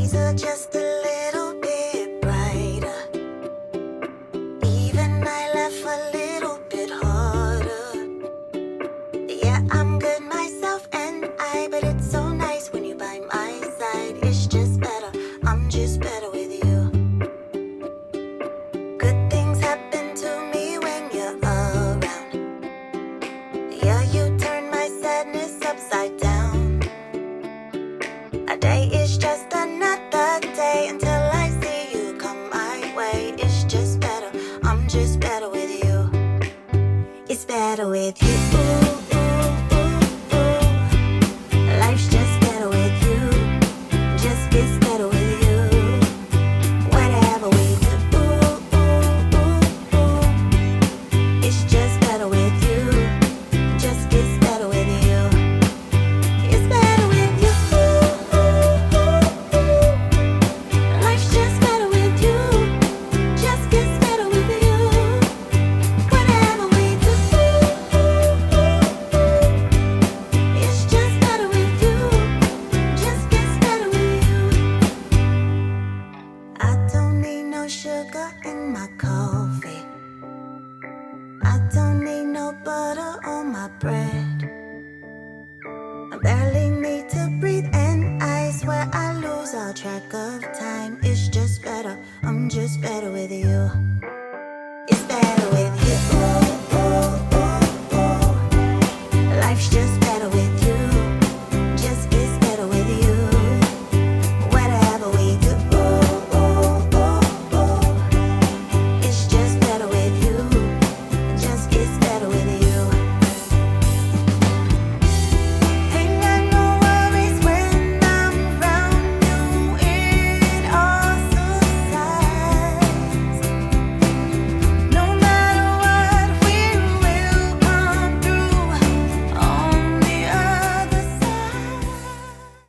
days are just a little bit brighter. Even I laugh a little bit harder. Yeah, I'm good myself but it's so nice when you're by my side. It's just better, I'm just better with you. Good things happen to me when you're around. Yeah, you turn my sadness upside down. A day is just another day until I see you come my way. It's just better, I'm just better with you. It's better with you.